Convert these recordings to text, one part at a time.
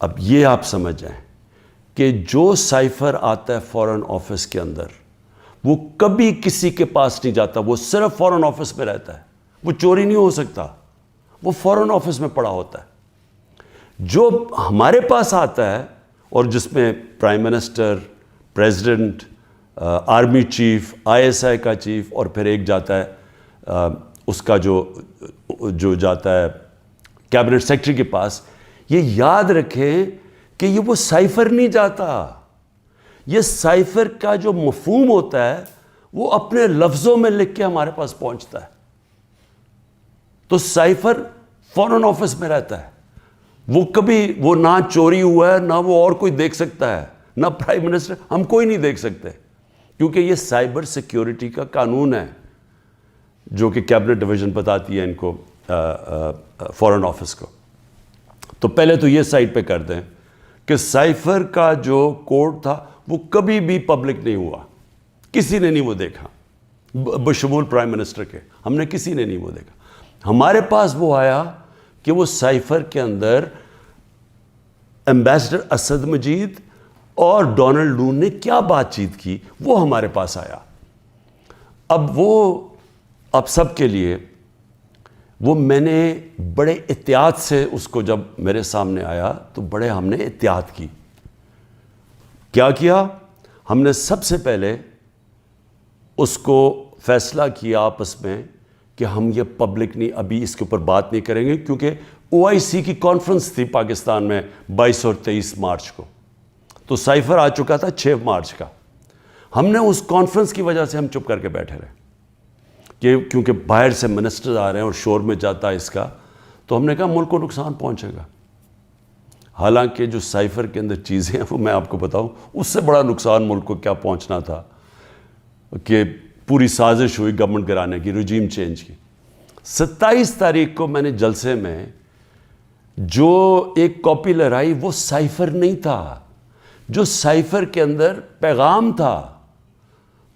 اب یہ آپ سمجھ جائیں کہ جو سائفر آتا ہے فورن آفس کے اندر وہ کبھی کسی کے پاس نہیں جاتا, وہ صرف فورن آفس میں رہتا ہے, وہ چوری نہیں ہو سکتا, وہ فورن آفس میں پڑا ہوتا ہے. جو ہمارے پاس آتا ہے اور جس میں prime minister, president, army chief, ISI کا چیف, اور پھر ایک جاتا ہے اس کا جو جاتا ہے کیبنٹ سیکرٹری کے پاس, یہ یاد رکھیں کہ یہ وہ سائفر نہیں جاتا. یہ سائفر کا جو مفہوم ہوتا ہے وہ اپنے لفظوں میں لکھ کے ہمارے پاس پہنچتا ہے. تو سائفر فورن آفس میں رہتا ہے, وہ کبھی وہ نہ چوری ہوا ہے, نہ وہ اور کوئی دیکھ سکتا ہے, نہ پرائم منسٹر, ہم کوئی نہیں دیکھ سکتے, کیونکہ یہ سائبر سیکیورٹی کا قانون ہے جو کہ کیبنٹ ڈویژن بتاتی ہے ان کو, فورن آفس کو. تو پہلے تو یہ سائٹ پہ کر دیں کہ سائفر کا جو کوڈ تھا وہ کبھی بھی پبلک نہیں ہوا, کسی نے نہیں وہ دیکھا, بشمول پرائم منسٹر کے, ہم نے کسی نے نہیں وہ دیکھا. ہمارے پاس وہ آیا کہ وہ سائفر کے اندر ایمبیسڈر اسد مجید اور ڈونلڈ نون نے کیا بات چیت کی, وہ ہمارے پاس آیا. اب سب کے لیے وہ میں نے بڑے احتیاط سے اس کو جب میرے سامنے آیا تو بڑے ہم نے احتیاط کی. کیا کیا ہم نے؟ سب سے پہلے اس کو فیصلہ کیا آپس میں کہ ہم یہ پبلک نہیں, ابھی اس کے اوپر بات نہیں کریں گے, کیونکہ OIC کی کانفرنس تھی پاکستان میں 22 اور 23 مارچ کو, تو سائفر آ چکا تھا 6 مارچ کا. ہم نے اس کانفرنس کی وجہ سے ہم چپ کر کے بیٹھے رہے کہ کیونکہ باہر سے منسٹر آ رہے ہیں اور شور میں جاتا ہے اس کا, تو ہم نے کہا ملک کو نقصان پہنچے گا. حالانکہ جو سائفر کے اندر چیزیں ہیں وہ میں آپ کو بتاؤں, اس سے بڑا نقصان ملک کو کیا پہنچنا تھا کہ پوری سازش ہوئی گورنمنٹ گرانے کی, رجیم چینج کی. 27 تاریخ کو میں نے جلسے میں جو ایک کاپی لہرائی وہ سائفر نہیں تھا, جو سائفر کے اندر پیغام تھا,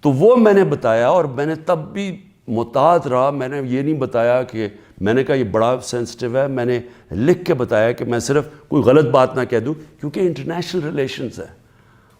تو وہ میں نے بتایا. اور میں نے تب بھی محتاط رہا, میں نے یہ نہیں بتایا کہ میں نے کہا یہ بڑا سینسٹیو ہے, میں نے لکھ کے بتایا کہ میں صرف کوئی غلط بات نہ کہہ دوں, کیونکہ انٹرنیشنل ریلیشنز ہیں,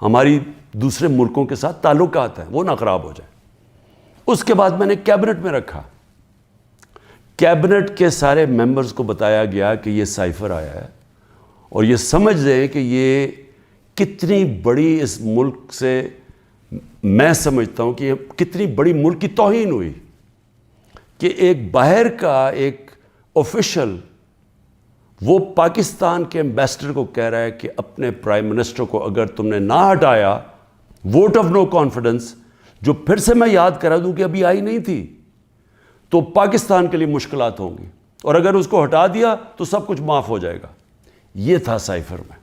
ہماری دوسرے ملکوں کے ساتھ تعلقات ہیں, وہ نہ خراب ہو جائیں. اس کے بعد میں نے کیبنٹ میں رکھا, کیبنٹ کے سارے ممبرز کو بتایا گیا کہ یہ سائفر آیا ہے, اور یہ سمجھ لیں کہ یہ کتنی بڑی اس ملک سے, میں سمجھتا ہوں کہ یہ کتنی بڑی ملک کی توہین ہوئی کہ ایک باہر کا ایک آفیشل وہ پاکستان کے ایمبیسڈر کو کہہ رہا ہے کہ اپنے پرائم منسٹر کو اگر تم نے نہ ہٹایا, ووٹ آف نو کانفیڈنس, جو پھر سے میں یاد کرا دوں کہ ابھی آئی نہیں تھی, تو پاکستان کے لیے مشکلات ہوں گی, اور اگر اس کو ہٹا دیا تو سب کچھ معاف ہو جائے گا. یہ تھا سائفر میں.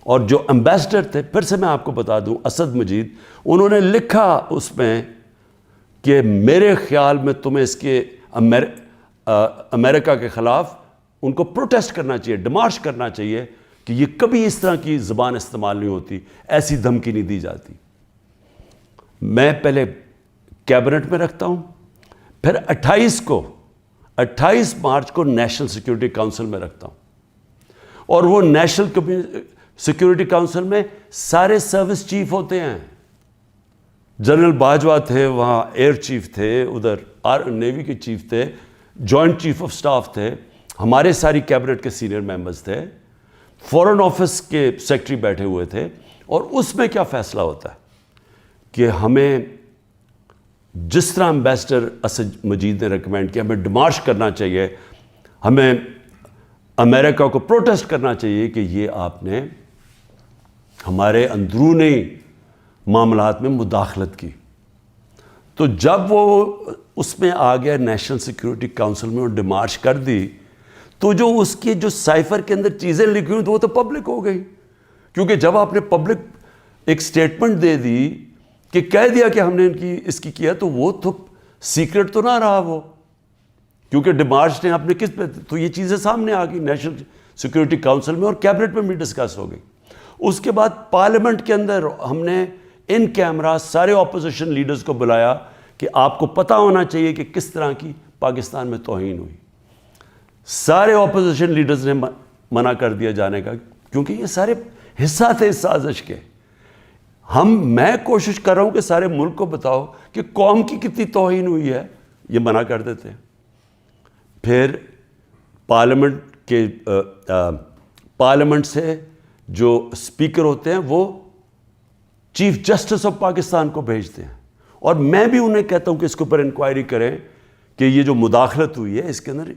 اور جو ایمبیسڈر تھے, پھر سے میں آپ کو بتا دوں, اسد مجید, انہوں نے لکھا اس میں کہ میرے خیال میں تمہیں اس کے امریکہ کے خلاف ان کو پروٹیسٹ کرنا چاہیے, ڈیمارش کرنا چاہیے کہ یہ کبھی اس طرح کی زبان استعمال نہیں ہوتی, ایسی دھمکی نہیں دی جاتی. میں پہلے کیبنٹ میں رکھتا ہوں, پھر 28 مارچ کو نیشنل سیکیورٹی کاؤنسل میں رکھتا ہوں, اور وہ نیشنل سیکیورٹی کاؤنسل میں سارے سروس چیف ہوتے ہیں. جنرل باجوہ تھے وہاں, ایئر چیف تھے ادھر, نیوی کے چیف تھے, جوائنٹ چیف آف سٹاف تھے, ہمارے ساری کیبنٹ کے سینئر ممبرز تھے, فورن آفس کے سیکرٹری بیٹھے ہوئے تھے. اور اس میں کیا فیصلہ ہوتا ہے کہ ہمیں جس طرح ایمبیسڈر اسد مجید نے ریکمینڈ کیا, ہمیں ڈیمارش کرنا چاہیے, ہمیں امریکہ کو پروٹیسٹ کرنا چاہیے کہ یہ آپ نے ہمارے اندرونی معاملات میں مداخلت کی. تو جب وہ اس میں آ گیا نیشنل سیکیورٹی کاؤنسل میں اور ڈیمارش کر دی, تو جو اس کی جو سائفر کے اندر چیزیں لکھی ہوئی تو وہ تو پبلک ہو گئی, کیونکہ جب آپ نے پبلک ایک سٹیٹمنٹ دے دی کہ کہہ دیا کہ ہم نے اس کی کیا, تو وہ تو سیکرٹ تو نہ رہا وہ, کیونکہ ڈیمارش نے اپنے کس پہ, تو یہ چیزیں سامنے آ گئی نیشنل سیکیورٹی کاؤنسل میں, اور کیبنٹ میں بھی ڈسکس ہو گئی. اس کے بعد پارلیمنٹ کے اندر ہم نے ان کیمرہ سارے اپوزیشن لیڈرز کو بلایا کہ آپ کو پتہ ہونا چاہیے کہ کس طرح کی پاکستان میں توہین ہوئی. سارے اپوزیشن لیڈرز نے منع کر دیا جانے کا کیونکہ یہ سارے حصہ تھے اس سازش کے. میں کوشش کر رہا ہوں کہ سارے ملک کو بتاؤ کہ قوم کی کتنی توہین ہوئی ہے, یہ منع کر دیتے ہیں. پھر پارلیمنٹ سے جو اسپیکر ہوتے ہیں وہ چیف جسٹس آف پاکستان کو بھیجتے ہیں, اور میں بھی انہیں کہتا ہوں کہ اس کے اوپر انکوائری کریں کہ یہ جو مداخلت ہوئی ہے اس کے اندر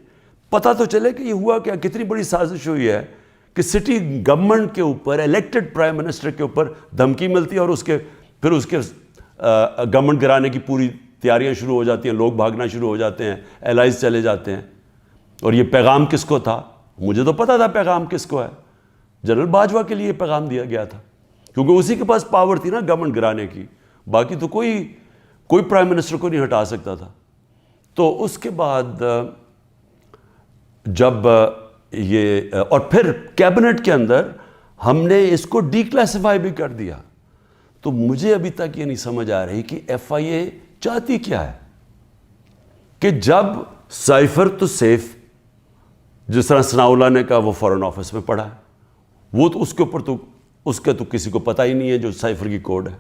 پتہ تو چلے کہ یہ ہوا کیا, کتنی بڑی سازش ہوئی ہے کہ سٹی گورنمنٹ کے اوپر, الیکٹڈ پرائم منسٹر کے اوپر دھمکی ملتی ہے, اور پھر اس کے گورنمنٹ گرانے کی پوری تیاریاں شروع ہو جاتی ہیں, لوگ بھاگنا شروع ہو جاتے ہیں, الائز چلے جاتے ہیں. اور یہ پیغام کس کو تھا؟ مجھے تو پتہ تھا پیغام کس کو ہے. جنرل باجوہ کے لیے یہ پیغام دیا گیا تھا, کیونکہ اسی کے پاس پاور تھی نا گورنمنٹ گرانے کی, باقی تو کوئی پرائم منسٹر کو نہیں ہٹا سکتا تھا. تو اس کے بعد جب یہ, اور پھر کیبنٹ کے اندر ہم نے اس کو ڈی کلاسیفائی بھی کر دیا. تو مجھے ابھی تک یہ نہیں سمجھ آ رہی کہ ایف آئی اے چاہتی کیا ہے, کہ جب سائفر تو سیف, جس طرح ثناء اللہ نے کہا وہ فارن آفس میں پڑا ہے, وہ تو اس کے اوپر تو اس کا تو کسی کو پتہ ہی نہیں ہے جو سائفر کی کوڈ ہے.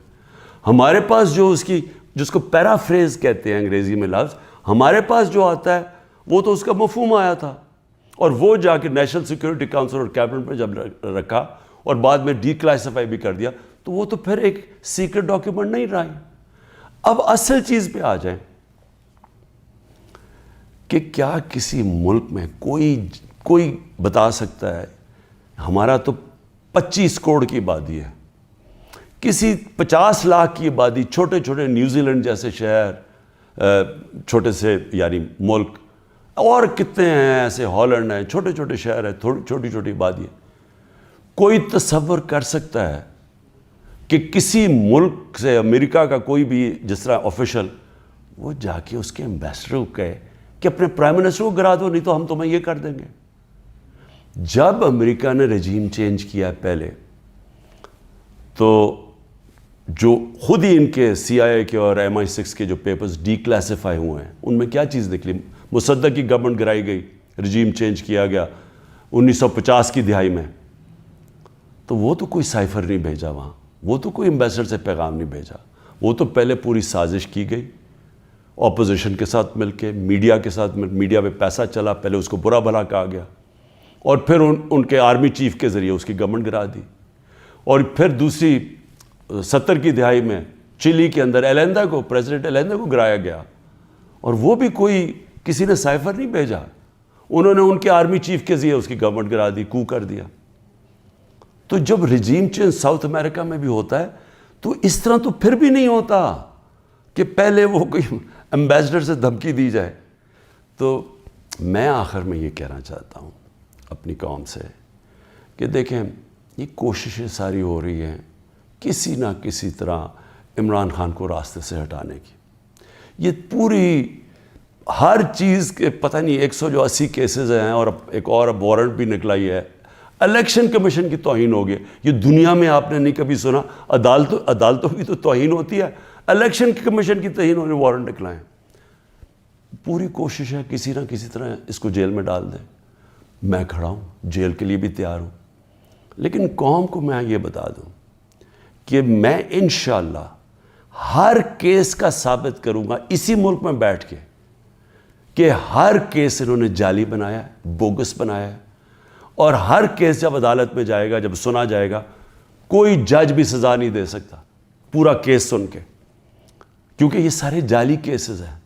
ہمارے پاس جو جس کو پیرافریز کہتے ہیں انگریزی میں لفظ, ہمارے پاس جو آتا ہے وہ تو اس کا مفہوم آیا تھا, اور وہ جا کے نیشنل سیکورٹی کاؤنسل اور کیبنٹ میں جب رکھا اور بعد میں ڈی کلاسیفائی بھی کر دیا, تو وہ تو پھر ایک سیکرٹ ڈاکیومنٹ نہیں رہا. اب اصل چیز پہ آ جائیں کہ کیا کسی ملک میں کوئی بتا سکتا ہے, ہمارا تو 25 کروڑ کی آبادی ہے, کسی 50 لاکھ کی آبادی, چھوٹے چھوٹے نیوزی لینڈ جیسے شہر, چھوٹے سے یعنی ملک, اور کتنے ہیں ایسے, ہالینڈ ہیں, چھوٹے چھوٹے شہر ہیں, چھوٹی چھوٹی آبادی ہے. کوئی تصور کر سکتا ہے کہ کسی ملک سے, امریکہ کا کوئی بھی جس طرح آفیشل, وہ جا کے اس کے ایمبیسڈر کو کہے کہ اپنے پرائم منسٹر کو گرا دو, نہیں تو ہم تمہیں یہ کر دیں گے. جب امریکہ نے رجیم چینج کیا پہلے, تو جو خود ہی ان کے سی آئی اے کے اور MI6 کے جو پیپرز ڈی کلاسیفائی ہوئے ہیں, ان میں کیا چیز نکلی؟ مصدق کی گورنمنٹ گرائی گئی, رجیم چینج کیا گیا 1950 کی دہائی میں. تو وہ تو کوئی سائفر نہیں بھیجا وہاں, وہ تو کوئی ایمبیسڈر سے پیغام نہیں بھیجا, وہ تو پہلے پوری سازش کی گئی اپوزیشن کے ساتھ مل کے, میڈیا کے ساتھ میڈیا پہ پیسہ چلا, پہلے اس کو برا بھلا کہا گیا, اور پھر ان کے آرمی چیف کے ذریعے اس کی گورنمنٹ گرا دی. اور پھر دوسری 70 کی دہائی میں چلی کے اندر پریزیڈنٹ ایلیندا کو گرایا گیا, اور وہ بھی کسی نے سائفر نہیں بھیجا, انہوں نے ان کے آرمی چیف کے ذریعے اس کی گورنمنٹ گرا دی, کو کر دیا. تو جب رجیم چینج ساؤتھ امریکہ میں بھی ہوتا ہے تو اس طرح تو پھر بھی نہیں ہوتا کہ پہلے وہ کوئی ایمبیسڈر سے دھمکی دی جائے. تو میں آخر میں یہ کہنا چاہتا ہوں اپنی قوم سے کہ دیکھیں, یہ کوششیں ساری ہو رہی ہیں کسی نہ کسی طرح عمران خان کو راستے سے ہٹانے کی. یہ پوری ہر چیز کے پتہ نہیں 180 کیسز ہیں, اور ایک اور اب وارنٹ بھی نکلا ہی ہے. الیکشن کمیشن کی توہین ہو گئی, یہ دنیا میں آپ نے نہیں کبھی سنا. عدالتوں کی تو توہین ہوتی ہے, الیکشن کمیشن کی توہین ہونے وارنٹ نکلائیں. پوری کوشش ہے کسی نہ کسی طرح اس کو جیل میں ڈال دیں. میں کھڑا ہوں, جیل کے لیے بھی تیار ہوں, لیکن قوم کو میں یہ بتا دوں کہ میں انشاءاللہ ہر کیس کا ثابت کروں گا اسی ملک میں بیٹھ کے کہ ہر کیس انہوں نے جعلی بنایا ہے, بوگس بنایا ہے, اور ہر کیس جب عدالت میں جائے گا, جب سنا جائے گا, کوئی جج بھی سزا نہیں دے سکتا پورا کیس سن کے, کیونکہ یہ سارے جعلی کیسز ہیں.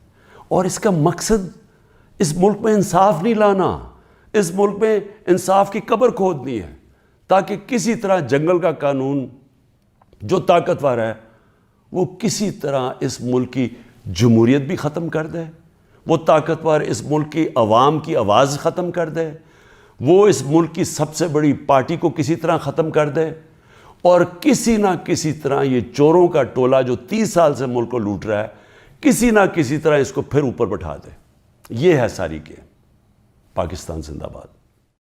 اور اس کا مقصد اس ملک میں انصاف نہیں لانا, اس ملک میں انصاف کی قبر کھودنی ہے, تاکہ کسی طرح جنگل کا قانون جو طاقتور ہے وہ کسی طرح اس ملک کی جمہوریت بھی ختم کر دے, وہ طاقتور اس ملک کی عوام کی آواز ختم کر دے, وہ اس ملک کی سب سے بڑی پارٹی کو کسی طرح ختم کر دے, اور کسی نہ کسی طرح یہ چوروں کا ٹولہ جو 30 سال سے ملک کو لوٹ رہا ہے, کسی نہ کسی طرح اس کو پھر اوپر بٹھا دے. یہ ہے ساری گیم. پاکستان زندہ باد.